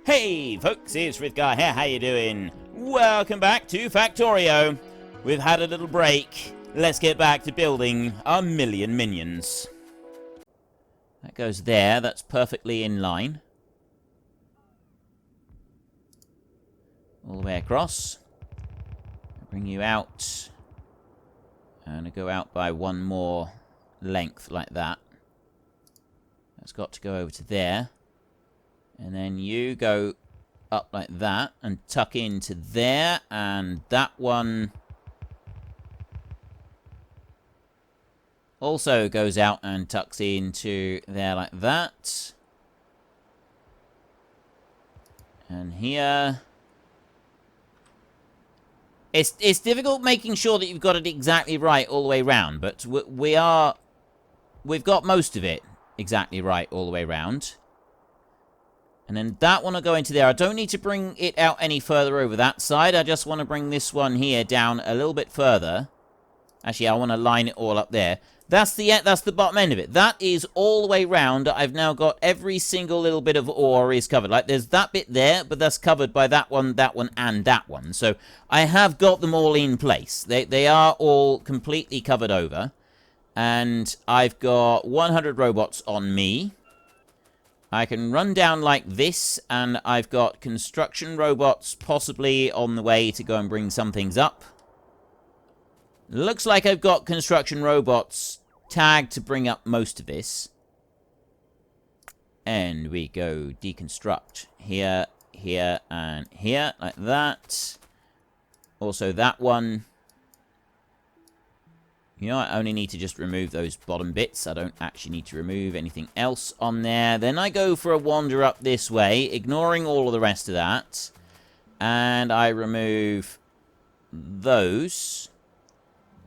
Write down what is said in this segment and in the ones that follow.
Hey folks, it's Frithgar here, how you doing? Welcome back to Factorio. We've had a little break. Let's get back to building our million minions. That goes there, that's perfectly in line. All the way across. I'll bring you out. And I go out by one more length like that. That's got to go over to there. And then you go up like that and tuck into there. And that one also goes out and tucks into there like that. And here. It's difficult making sure that you've got it exactly right all the way around. But we've got most of it exactly right all the way around. And then that one will go into there. I don't need to bring it out any further over that side. I just want to bring this one here down a little bit further. Actually, I want to line it all up there. That's the bottom end of it. That is all the way round. I've now got every single little bit of ore is covered. Like, there's that bit there, but that's covered by that one, and that one. So I have got them all in place. They are all completely covered over. And I've got 100 robots on me. I can run down like this, and I've got construction robots possibly on the way to go and bring some things up. Looks like I've got construction robots tagged to bring up most of this. And we go deconstruct here, here, and here, like that. Also that one. You know, I only need to just remove those bottom bits. I don't actually need to remove anything else on there. Then I go for a wander up this way, ignoring all of the rest of that. And I remove those.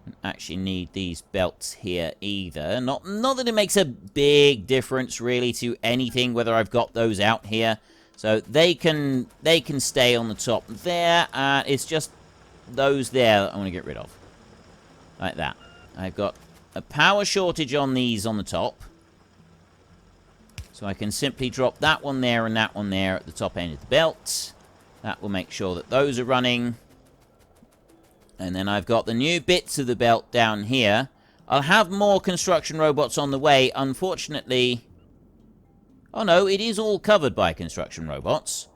Don't actually need these belts here either. Not that it makes a big difference, really, to anything, whether I've got those out here. So they can stay on the top there. It's just those there that I want to get rid of. Like that. I've got a power shortage on these on the top. So I can simply drop that one there and that one there at the top end of the belt. That will make sure that those are running. And then I've got the new bits of the belt down here. I'll have more construction robots on the way. Unfortunately... Oh no, it is all covered by construction robots.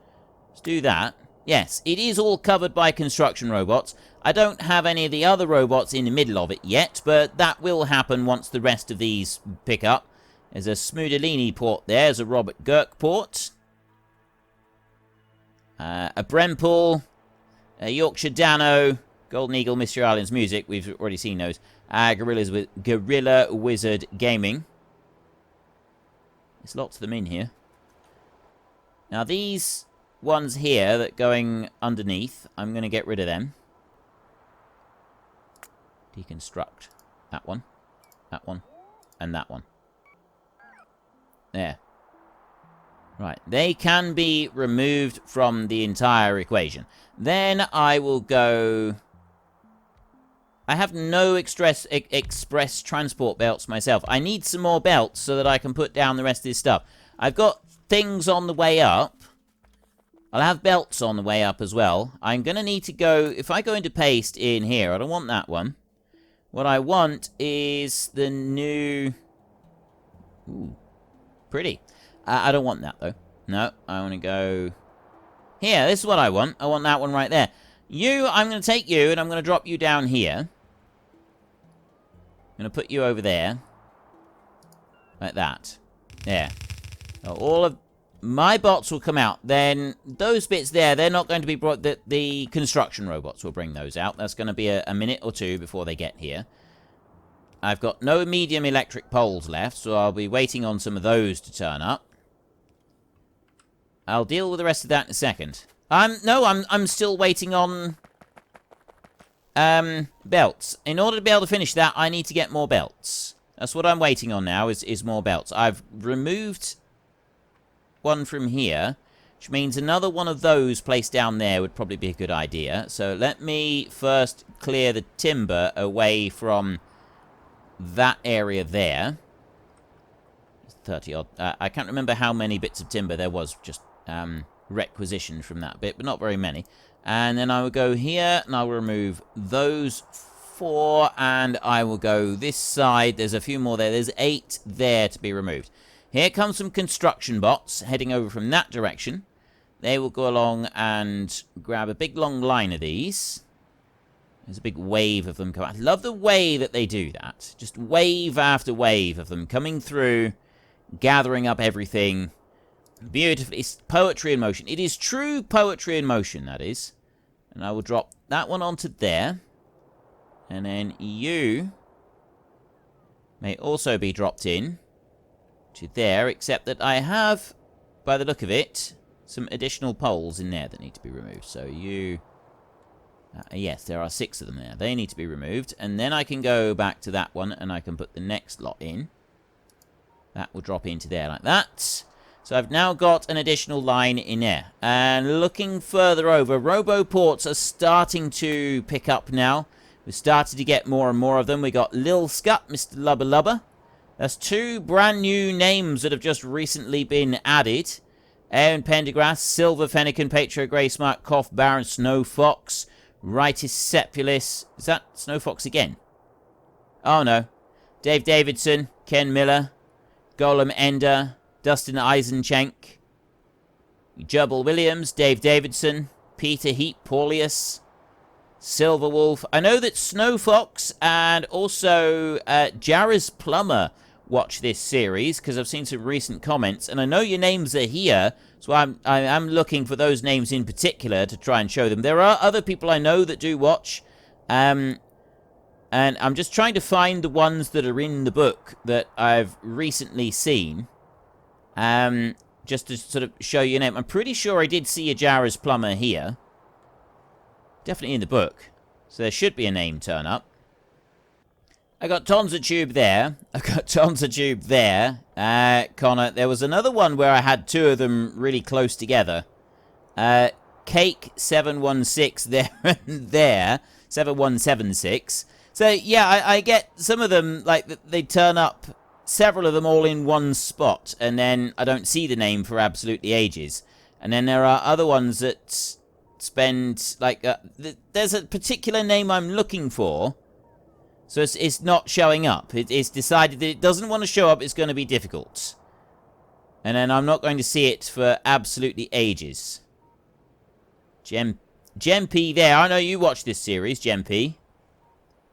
Let's do that. Yes, it is all covered by construction robots. I don't have any of the other robots in the middle of it yet, but that will happen once the rest of these pick up. There's a Smoodelini port there. There's a Robert Girk port. A Brempool. A Yorkshire Dano. Golden Eagle, Mr. Island's Music. We've already seen those. Gorilla Wizard Gaming. There's lots of them in here. Now these ones here that going underneath, I'm going to get rid of them. Deconstruct. That one, and that one. There. Right, they can be removed from the entire equation. Then I will go... I have no express transport belts myself. I need some more belts so that I can put down the rest of this stuff. I've got things on the way up. I'll have belts on the way up as well. I'm going to need to go... If I go into paste in here, I don't want that one. What I want is the new... Ooh, pretty. I don't want that, though. No, I want to go... Here, this is what I want. I want that one right there. I'm going to take you, and I'm going to drop you down here. I'm going to put you over there. Like that. There. So all of my bots will come out. Then those bits there, they're not going to be brought... The construction robots will bring those out. That's going to be a minute or two before they get here. I've got no medium electric poles left, so I'll be waiting on some of those to turn up. I'll deal with the rest of that in a second. I'm still waiting on belts. In order to be able to finish that, I need to get more belts. That's what I'm waiting on now, is more belts. I've removed one from here, which means another one of those placed down there would probably be a good idea. So let me first clear the timber away from that area there. 30 odd. I can't remember how many bits of timber there was just requisitioned from that bit, but not very many. And then I will go here, and I will remove those 4, and I will go this side. There's a few more there. There's 8 there to be removed. Here comes some construction bots heading over from that direction. They will go along and grab a big long line of these. There's a big wave of them coming. I love the way that they do that. Just wave after wave of them coming through, gathering up everything. Beautifully. It's poetry in motion. It is true poetry in motion, that is. And I will drop that one onto there. And then you may also be dropped in to there, except that I have, by the look of it, some additional poles in there that need to be removed. So you... yes, there are 6 of them there. They need to be removed. And then I can go back to that one, and I can put the next lot in. That will drop into there like that. So I've now got an additional line in there. And looking further over, roboports are starting to pick up now. We've started to get more and more of them. We got Lil Scut, Mr. Lubba Lubba. That's 2 brand new names that have just recently been added. Aaron Pendergrass, Silver Fennekin, Patro Grey Smart, Cough Baron, Snow Fox, Rightus Sepulus. Is that Snow Fox again? Oh no. Dave Davidson, Ken Miller, Golem Ender, Dustin Eisenchenk, Jubble Williams, Dave Davidson, Peter Heat, Paulius, Silver Wolf. I know that Snow Fox and also Jarrah's Plumber watch this series because I've seen some recent comments, and I know your names are here, so I'm looking for those names in particular to try and show them. There are other people I know that do watch, and I'm just trying to find the ones that are in the book that I've recently seen, just to sort of show you a name. I'm pretty sure I did see a Jarrah's Plumber here. Definitely in the book. So there should be a name turn up. I got tons of tube there. I got tons of tube there. Connor, there was another one where I had 2 of them really close together. Cake 716 there and there. 7176. So, yeah, I get some of them, like, they turn up, several of them all in one spot, and then I don't see the name for absolutely ages. And then there are other ones that spend, like, there's a particular name I'm looking for, so it's not showing up. It's decided that it doesn't want to show up, it's going to be difficult. And then I'm not going to see it for absolutely ages. Gem P there. I know you watch this series, Gem P.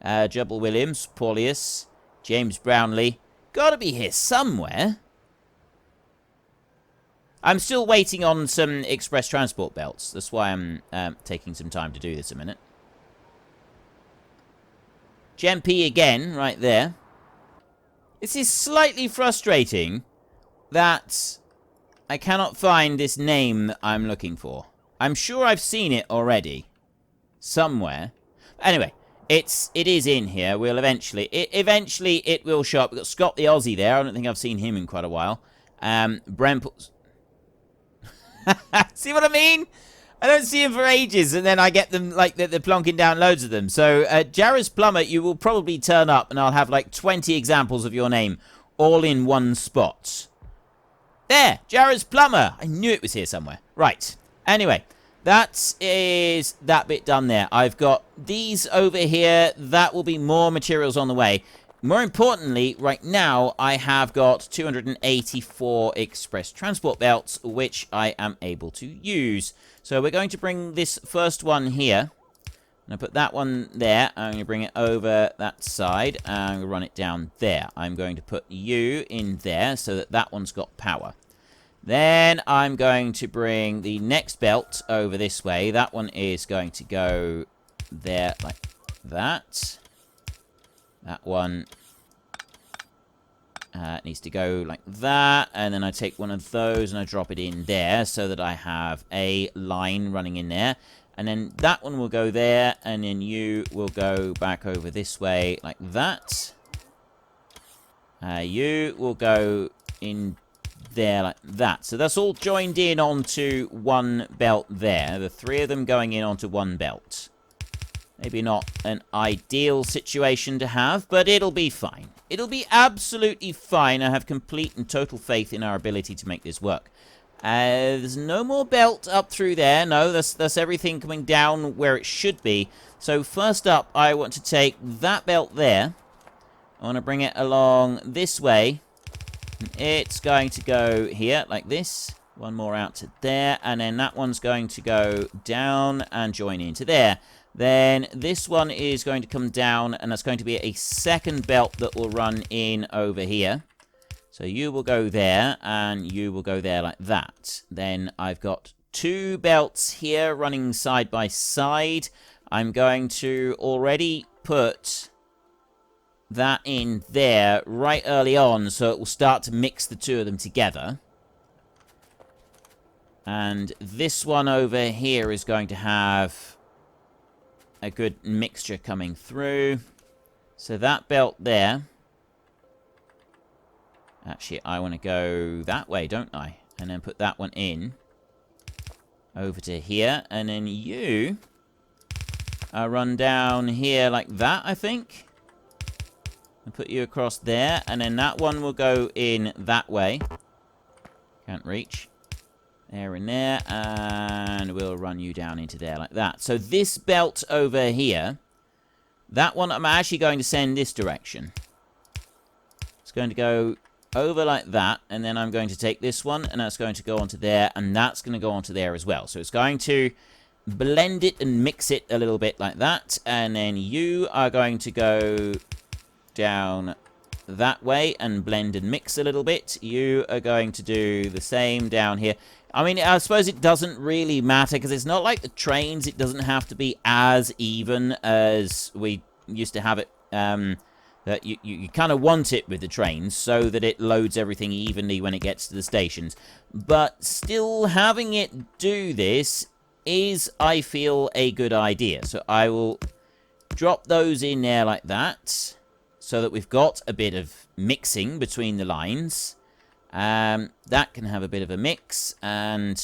Jubble Williams, Paulius, James Brownlee. Gotta be here somewhere. I'm still waiting on some express transport belts. That's why I'm taking some time to do this a minute. Gem P again, right there. This is slightly frustrating that I cannot find this name that I'm looking for. I'm sure I've seen it already. Somewhere. Anyway, it is in here. We'll eventually it will show up. We've got Scott the Aussie there. I don't think I've seen him in quite a while. Brent. See what I mean? I don't see him for ages, and then I get them, like, they're plonking down loads of them. So, Jarrah's Plumber, you will probably turn up, and I'll have, like, 20 examples of your name, all in one spot. There! Jarrah's Plumber! I knew it was here somewhere. Right. Anyway, that is that bit done there. I've got these over here. That will be more materials on the way. More importantly, right now, I have got 284 express transport belts, which I am able to use. So we're going to bring this first one here. I'm going to put that one there. I'm going to bring it over that side. And I'm going to run it down there. I'm going to put you in there so that that one's got power. Then I'm going to bring the next belt over this way. That one is going to go there like that. That one needs to go like that. And then I take one of those and I drop it in there so that I have a line running in there. And then that one will go there. And then you will go back over this way like that. You will go in there like that. So that's all joined in onto one belt there. The 3 of them going in onto one belt. Maybe not an ideal situation to have, but it'll be fine. It'll be absolutely fine. I have complete and total faith in our ability to make this work. There's no more belt up through there. No, that's everything coming down where it should be. So first up, I want to take that belt there. I want to bring it along this way. It's going to go here, like this. One more out to there. And then that one's going to go down and join into there. Then this one is going to come down, and that's going to be a second belt that will run in over here. So you will go there, and you will go there like that. Then I've got 2 belts here running side by side. I'm going to already put that in there right early on, so it will start to mix the 2 of them together. And this one over here is going to have a good mixture coming through. So that belt there... Actually, I want to go that way, don't I? And then put that one in. Over to here. And then you... run down here like that, I think. And put you across there. And then that one will go in that way. Can't reach. There and there. And we'll run you down into there like that. So this belt over here... That one I'm actually going to send this direction. It's going to go... over like that, and then I'm going to take this one, and that's going to go onto there, and that's going to go onto there as well. So it's going to blend it and mix it a little bit like that, and then you are going to go down that way and blend and mix a little bit. You are going to do the same down here. I mean, I suppose it doesn't really matter, because it's not like the trains. It doesn't have to be as even as we used to have it, that you kind of want it with the trains so that it loads everything evenly when it gets to the stations. But still having it do this is, I feel, a good idea. So I will drop those in there like that so that we've got a bit of mixing between the lines. That can have a bit of a mix, and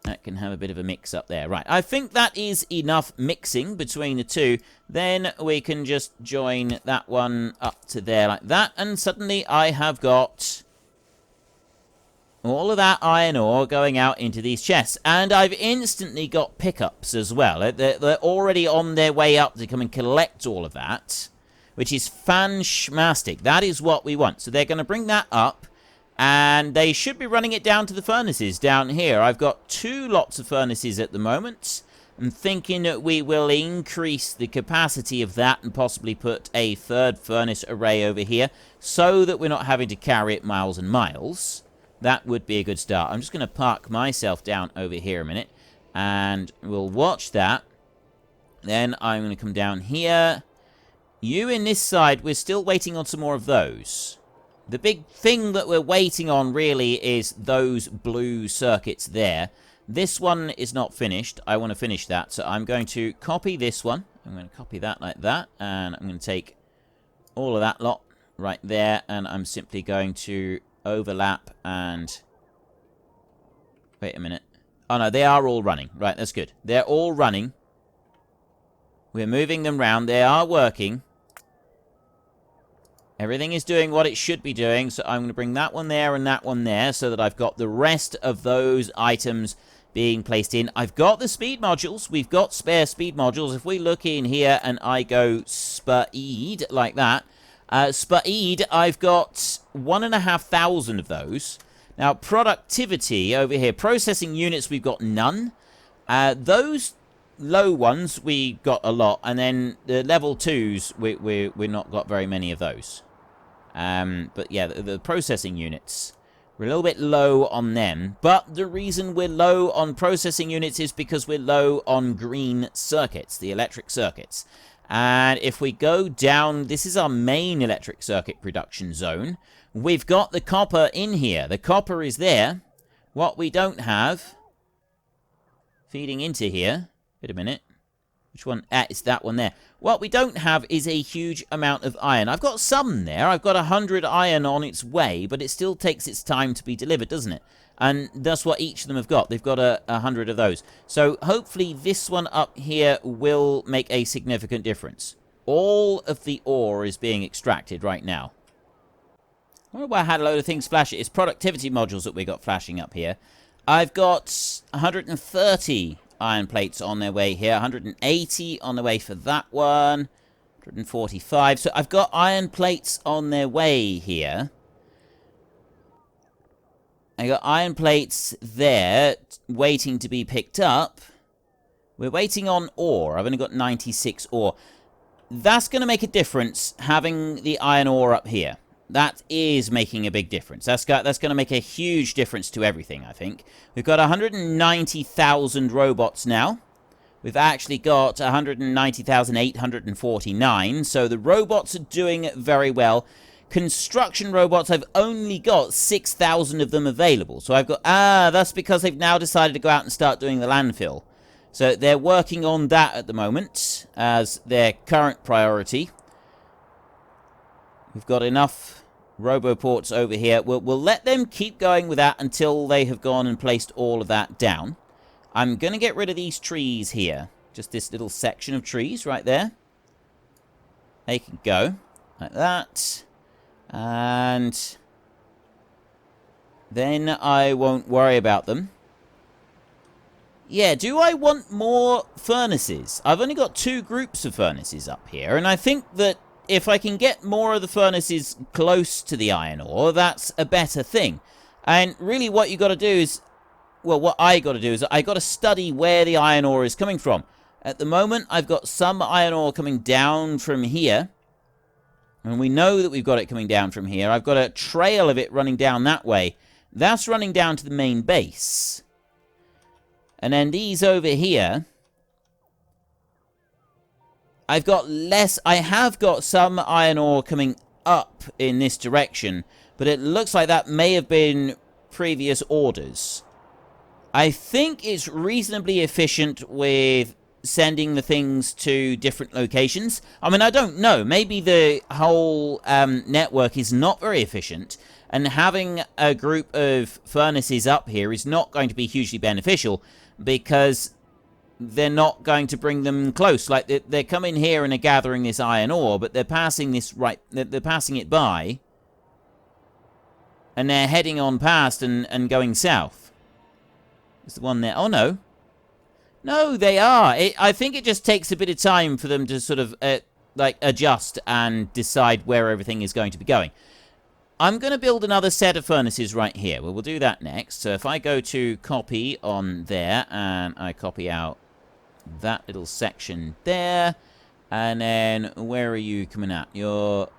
that can have a bit of a mix up there. Right, I think that is enough mixing between the 2. Then we can just join that one up to there like that. And suddenly I have got all of that iron ore going out into these chests. And I've instantly got pickups as well. They're already on their way up to come and collect all of that, which is fan-schmastic. That is what we want. So they're going to bring that up. And they should be running it down to the furnaces down here. I've got 2 lots of furnaces at the moment. I'm thinking that we will increase the capacity of that and possibly put a 3rd furnace array over here so that we're not having to carry it miles and miles. That would be a good start. I'm just going to park myself down over here a minute, and we'll watch that. Then I'm going to come down here. You in this side, we're still waiting on some more of those. The big thing that we're waiting on, really, is those blue circuits there. This one is not finished. I want to finish that, so I'm going to copy this one. I'm going to copy that like that, and I'm going to take all of that lot right there, and I'm simply going to overlap and... Wait a minute. Oh, no, they are all running. Right, that's good. They're all running. We're moving them round. They are working. Everything is doing what it should be doing, so I'm going to bring that one there and that one there so that I've got the rest of those items being placed in. I've got the speed modules. We've got spare speed modules. If we look in here and I go speed like that, speed, I've got 1,500 of those. Now, productivity over here, processing units, we've got none. Those low ones, we got a lot, and then the level 2s, we're not got very many of those. But yeah, the processing units, we're a little bit low on them. But the reason we're low on processing units is because we're low on green circuits, the electric circuits. And if we go down, this is our main electric circuit production zone. We've got the copper in here. The copper is there. What we don't have, feeding into here, wait a minute. Which one? It's that one there. What we don't have is a huge amount of iron. I've got some there. I've got 100 iron on its way, but it still takes its time to be delivered, doesn't it? And that's what each of them have got. They've got 100 of those. So hopefully this one up here will make a significant difference. All of the ore is being extracted right now. I wonder why I had a load of things flash. It's productivity modules that we got flashing up here. I've got 130 iron plates on their way here. 180 on the way for that one. 145. So I've got iron plates on their way here. I got iron plates there waiting to be picked up. We're waiting on ore. I've only got 96 ore. That's going to make a difference, having the iron ore up here. That is making a big difference. That's going to make a huge difference to everything, I think. We've got 190,000 robots now. We've actually got 190,849. So the robots are doing very well. Construction robots, I've only got 6,000 of them available. So I've got... that's because they've now decided to go out and start doing the landfill. So they're working on that at the moment as their current priority. We've got enough roboports over here. We'll let them keep going with that until they have gone and placed all of that down. I'm going to get rid of these trees here. Just this little section of trees right there. They can go like that. And then I won't worry about them. Yeah, do I want more furnaces? I've only got 2 groups of furnaces up here, and I think that if I can get more of the furnaces close to the iron ore, that's a better thing. And really what you got to do is, well, what I got to do is I got to study where the iron ore is coming from. At the moment, I've got some iron ore coming down from here. And we know that we've got it coming down from here. I've got a trail of it running down that way. That's running down to the main base. And then these over here, I've got less. I have got some iron ore coming up in this direction, but it looks like that may have been previous orders. I think it's reasonably efficient with sending the things to different locations. I mean, I don't know. Maybe the whole network is not very efficient, and having a group of furnaces up here is not going to be hugely beneficial, because they're not going to bring them close. Like, they're coming here and are gathering this iron ore, but they're passing this right... They're passing it by, and they're heading on past and going south. Is the one there? Oh, no. No, they are. I think it just takes a bit of time for them to sort of, like, adjust and decide where everything is going to be going. I'm going to build another set of furnaces right here. Well, we'll do that next. So if I go to copy on there, and I copy out that little section there, and then where are you coming at? You're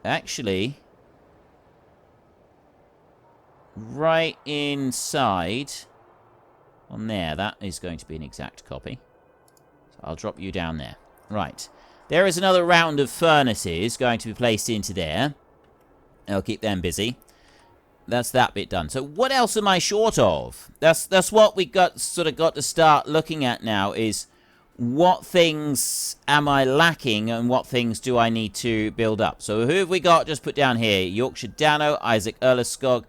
actually right inside on there. That is going to be an exact copy. So I'll drop you down there. Right. There is another round of furnaces going to be placed into there. I'll keep them busy. That's that bit done. So what else am I short of? That's what we got to start looking at now, is what things am I lacking and what things do I need to build up. So who have we got just put down here? Yorkshire Dano, Isaac Erleskog,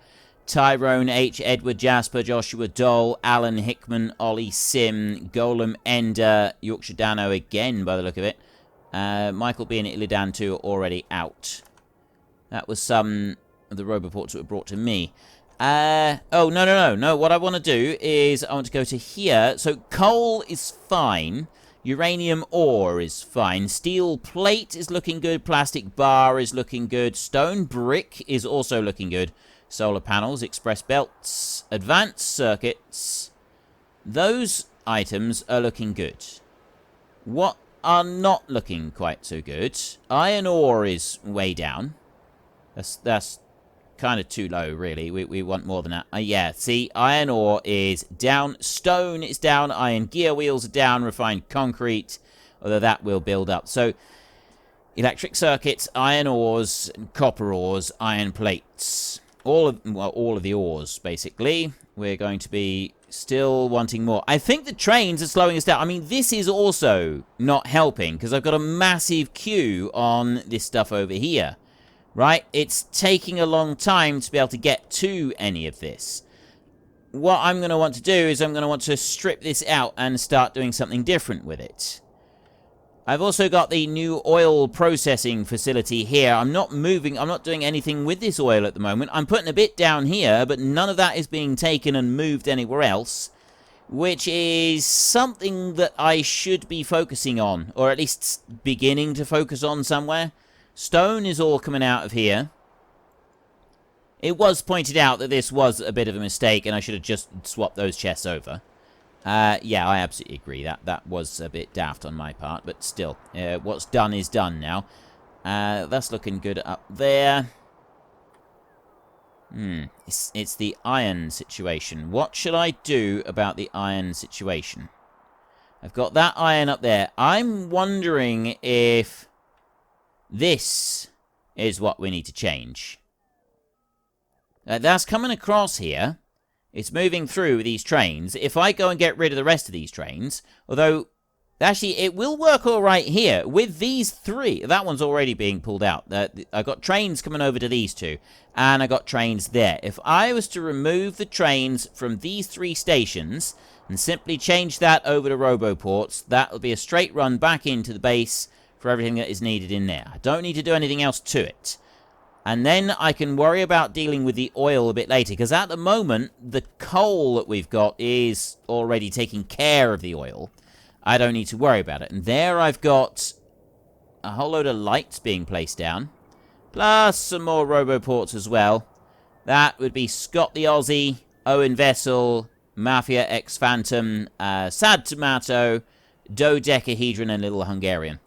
Tyrone H, Edward Jasper, Joshua Dole, Alan Hickman, Ollie Sim, Golem Ender, Yorkshire Dano again by the look of it. Michael B and Illidan 2 are already out. That was some of the roboports that were brought to me. Oh, no. What I want to do is I want to go to here. So coal is fine. Uranium ore is fine. Steel plate is looking good. Plastic bar is looking good. Stone brick is also looking good. Solar panels, express belts, advanced circuits. Those items are looking good. What are not looking quite so good? Iron ore is way down. That's kind of too low, really. We want more than that. Yeah, see, iron ore is down. Stone is down. Iron gear wheels are down. Refined concrete, although that will build up. So, electric circuits, iron ores, copper ores, iron plates. All of the ores, basically. We're going to be still wanting more. I think the trains are slowing us down. I mean, this is also not helping, because I've got a massive queue on this stuff over here. Right? It's taking a long time to be able to get to any of this. What I'm going to want to do is I'm going to want to strip this out and start doing something different with it. I've also got the new oil processing facility here. I'm not doing anything with this oil at the moment. I'm putting a bit down here, but none of that is being taken and moved anywhere else, which is something that I should be focusing on, or at least beginning to focus on somewhere. Stone is all coming out of here. It was pointed out that this was a bit of a mistake, and I should have just swapped those chests over. Yeah, I absolutely agree. That was a bit daft on my part, but still, what's done is done now. That's looking good up there. It's the iron situation. What should I do about the iron situation? I've got that iron up there. I'm wondering if this is what we need to change. That's coming across here. It's moving through these trains. If I go and get rid of the rest of these trains, although, actually, it will work all right here. With these three, that one's already being pulled out. I've got trains coming over to these two, and I got trains there. If I was to remove the trains from these three stations and simply change that over to Roboports, that will be a straight run back into the base for everything that is needed in there. I don't need to do anything else to it. And then I can worry about dealing with the oil a bit later, because at the moment, the coal that we've got is already taking care of the oil. I don't need to worry about it. And there I've got a whole load of lights being placed down, plus some more Roboports as well. That would be Scott the Aussie, Owen Vessel, Mafia X Phantom, Sad Tomato, Dodecahedron, and Little Hungarian.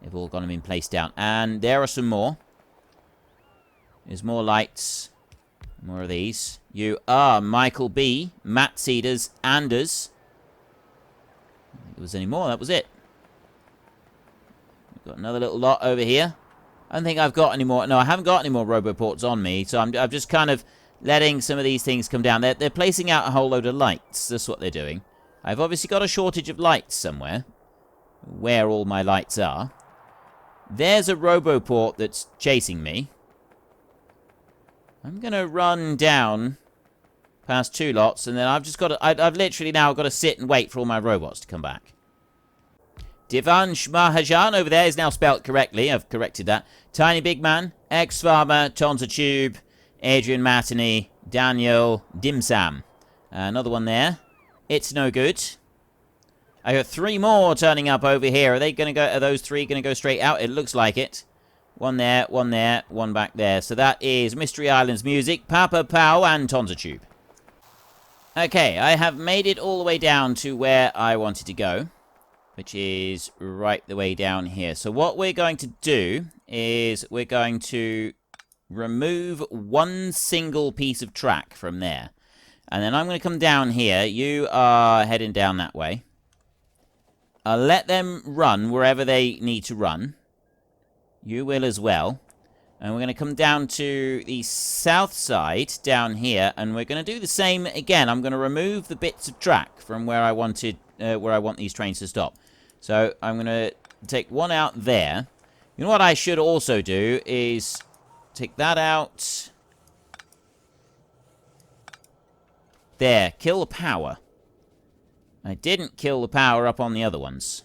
They've all gone and been placed down. And there are some more. There's more lights. More of these. You are Michael B, Matt Cedars, Anders. If there was any more, that was it. We've got another little lot over here. I don't think I've got any more. No, I haven't got any more Roboports on me, so I'm just kind of letting some of these things come down. They're placing out a whole load of lights. That's what they're doing. I've obviously got a shortage of lights somewhere. Where all my lights are. There's a Roboport that's chasing me. I'm going to run down past two lots, and then I've just got to... I've literally now got to sit and wait for all my robots to come back. Divansh Mahajan over there is now spelt correctly. I've corrected that. Tiny Big Man, X-Farmer, Tonza Tube, Adrian Matinee, Daniel, Dimsam. Another one there. It's no good. I got three more turning up over here. Are they going to go? Are those three going to go straight out? It looks like it. One there, one back there. So that is Mystery Island's music, Papa Pow, and Tonza Tube. Okay, I have made it all the way down to where I wanted to go, which is right the way down here. So what we're going to do is we're going to remove one single piece of track from there. And then I'm going to come down here. You are heading down that way. I'll let them run wherever they need to run. You will as well. And we're going to come down to the south side down here, and we're going to do the same again. I'm going to remove the bits of track from where I want these trains to stop. So I'm going to take one out there. You know what I should also do is take that out. There, kill the power. I didn't kill the power up on the other ones.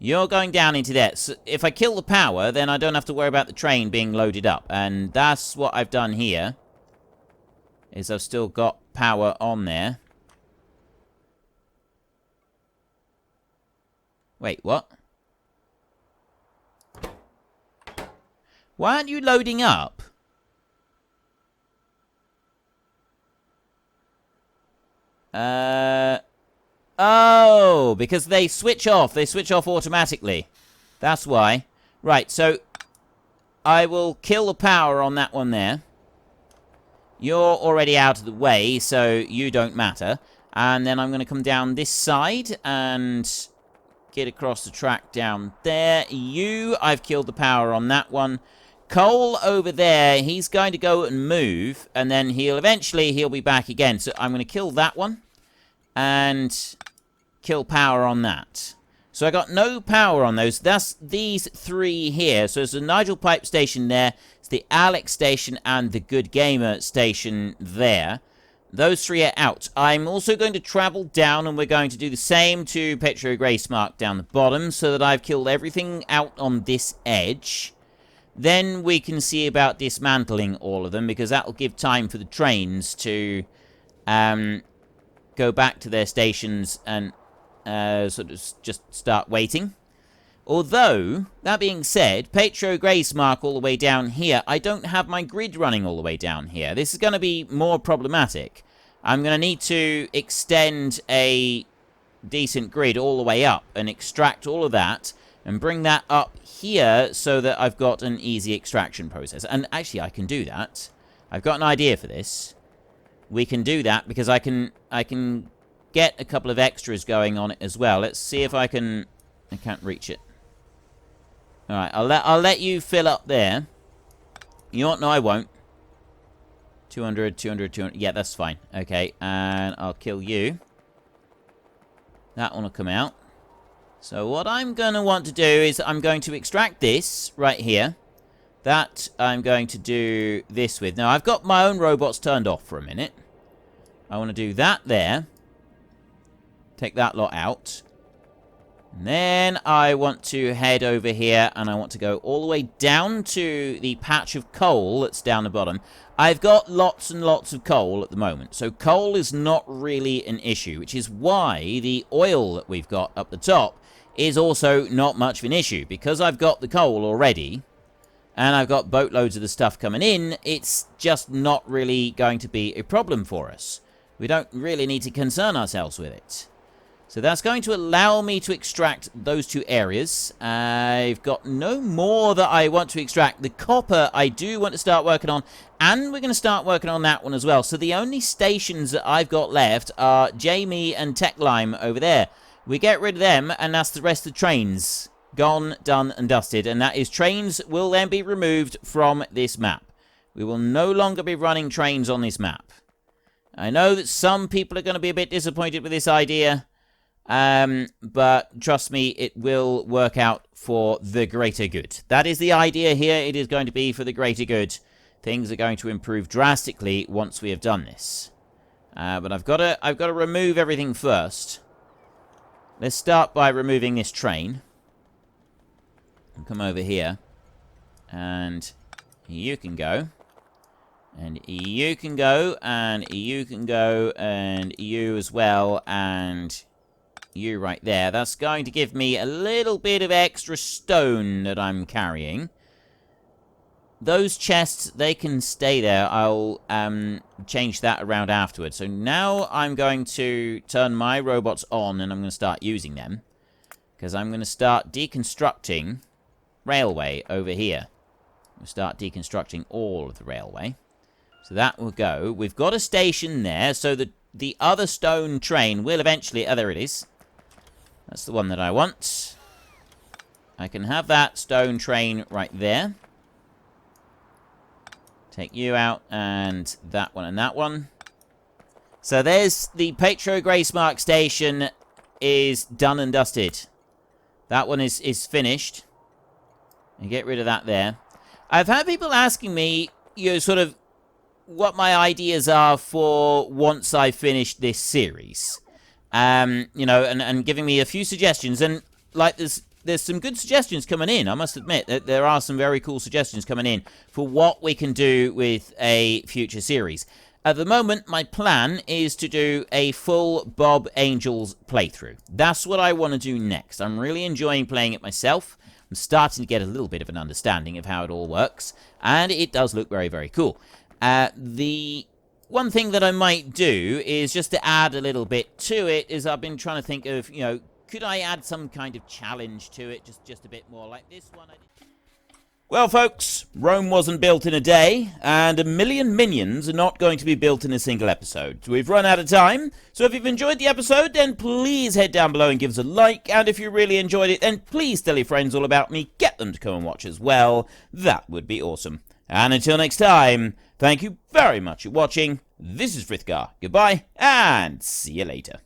You're going down into there. So if I kill the power, then I don't have to worry about the train being loaded up. And that's what I've done here. Is I've still got power on there. Wait, what? Why aren't you loading up? Oh, because they switch off. They switch off automatically. That's why. Right, so I will kill the power on that one there. You're already out of the way, so you don't matter. And then I'm going to come down this side and get across the track down there. I've killed the power on that one. Cole over there, he's going to go and move, and then he'll be back again. So I'm going to kill that one. And kill power on that. So I got no power on those. That's these three here. So there's the Nigel Pipe station there. It's the Alex station and the Good Gamer station there. Those 3 are out. I'm also going to travel down, and we're going to do the same to Factorio Graysmark down the bottom, so that I've killed everything out on this edge. Then we can see about dismantling all of them, because that will give time for the trains to go back to their stations and sort of just start waiting. Although, that being said, Factorio Graysmark all the way down here, I don't have my grid running all the way down here. This is going to be more problematic. I'm going to need to extend a decent grid all the way up and extract all of that and bring that up here so that I've got an easy extraction process. And actually, I can do that. I've got an idea for this. We can do that because I can get a couple of extras going on it as well. Let's see if I can... I can't reach it. Alright, I'll let you fill up there. You know what? No, I won't. 200, 200, 200. Yeah, that's fine. Okay, and I'll kill you. That one will come out. So what I'm going to want to do is I'm going to extract this right here. That I'm going to do this with. Now, I've got my own robots turned off for a minute. I want to do that there. Take that lot out. And then I want to head over here, and I want to go all the way down to the patch of coal that's down the bottom. I've got lots and lots of coal at the moment, so coal is not really an issue, which is why the oil that we've got up the top is also not much of an issue. Because I've got the coal already, and I've got boatloads of the stuff coming in, it's just not really going to be a problem for us. We don't really need to concern ourselves with it. So that's going to allow me to extract those 2 areas. I've got no more that I want to extract. The copper I do want to start working on, and we're going to start working on that one as well. So the only stations that I've got left are Jamie and Tech Lime over there. We get rid of them, and that's the rest of the trains. Gone, done, and dusted. And that is trains will then be removed from this map. We will no longer be running trains on this map. I know that some people are going to be a bit disappointed with this idea. But trust me, it will work out for the greater good. That is the idea here. It is going to be for the greater good. Things are going to improve drastically once we have done this. But I've got to remove everything first. Let's start by removing this train. And come over here. And you can go. And you can go. And you can go. And you as well. And... you right there. That's going to give me a little bit of extra stone that I'm carrying. Those chests, they can stay there. I'll change that around afterwards. So now I'm going to turn my robots on, and I'm going to start using them. Because I'm going to start deconstructing railway over here. We'll start deconstructing all of the railway. So that will go. We've got a station there, so that the other stone train will eventually... oh, there it is. That's the one that I want. I can have that stone train right there. Take you out, and that one and that one. So there's the Factorio Graysmark station is done and dusted. That one is finished. And get rid of that there. I've had people asking me, you know, sort of what my ideas are for once I've finished this series. You know, and giving me a few suggestions, and like there's some good suggestions coming in. I must admit that there are some very cool suggestions coming in for what we can do with a future series. At the moment, my plan is to do a full Bob Angels playthrough. That's what I want to do next. I'm really enjoying playing it myself. I'm starting to get a little bit of an understanding of how it all works, and it does look very, very cool. The one thing that I might do is just to add a little bit to it is I've been trying to think of, you know, could I add some kind of challenge to it, just a bit more like this one I did. Well, folks, Rome wasn't built in a day, and 1 million minions are not going to be built in a single episode. We've run out of time, so if you've enjoyed the episode, then please head down below and give us a like, and if you really enjoyed it, then please tell your friends all about me, get them to come and watch as well. That would be awesome. And until next time, thank you very much for watching. This is Frithgar. Goodbye, and see you later.